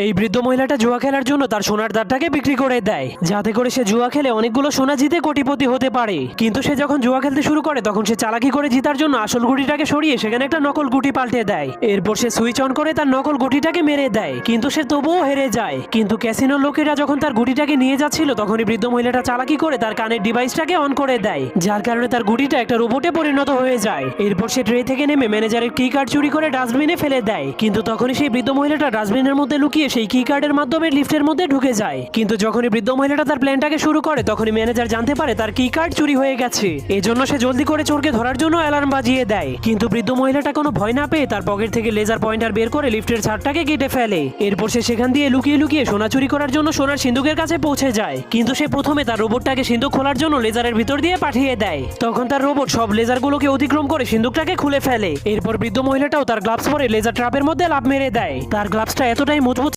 এই বৃদ্ধ মহিলাটা জুয়া খেলার জন্য তার সোনার দাঁতটাকে বিক্রি করে দেয়, যাতে করে সে জুয়া খেলে অনেকগুলো সোনা জিতে কোটিপতি হতে পারে। কিন্তু সে যখন জুয়া খেলতে শুরু করে তখন সে চালাকি করে জিতার জন্য আসল গুটিটাকে সরিয়ে সেখানে একটা নকল গুটি পাল্টে দেয়। এরপর সে সুইচ অন করে তার নকল গুটিটাকে মেরে দেয়, কিন্তু সে তবুও হেরে যায়। কিন্তু ক্যাসিনোর লোকেরা যখন তার গুটিটাকে নিয়ে যাচ্ছিল তখনই বৃদ্ধ মহিলাটা চালাকি করে তার কানের ডিভাইসটাকে অন করে দেয়, যার কারণে তার গুটিটা একটা রোবটে পরিণত হয়ে যায়। এরপর সে ট্রে থেকে নেমে ম্যানেজারের কি কার্ড চুরি করে ডাস্টবিনে ফেলে দেয়, কিন্তু তখনই সেই বৃদ্ধ মহিলাটা ডাস্টবিনের মধ্যে লুকিয়ে সেই কি কার্ডের মাধ্যমে লিফটের মধ্যে ঢুকে যায়। কিন্তু যখনই বৃদ্ধ মহিলাটা তার প্ল্যানটাকে শুরু করে তখনই ম্যানেজার জানতে পারে তার কি কার্ড চুরি হয়ে গেছে। এজন্য সে জলদি করে চোরকে ধরার জন্য অ্যালার্ম বাজিয়ে দেয়। কিন্তু বৃদ্ধ মহিলাটা কোনো ভয় না পেয়ে তার পকেট থেকে লেজার পয়েন্টার বের করে লিফটের ছাদটাকে কেটে ফেলে। এরপর সে সেখান দিয়ে লুকিয়ে লুকিয়ে সোনা চুরি করার জন্য সোনার সিন্ধুকের কাছে পৌঁছে যায়। কিন্তু সে প্রথমে তার রোবটটাকে সিন্ধুক খোলার জন্য লেজারের ভিতর দিয়ে পাঠিয়ে দেয়। তখন তার রোবট সব লেজারগুলোকে অতিক্রম করে সিন্ধুকটাকে খুলে ফেলে। এরপর বৃদ্ধ মহিলাটাও তার গ্লাভস পরে লেজার ট্র্যাপের মধ্যে লাফ মেরে দেয়। তার গ্লাভসটা এতটাই মজবুত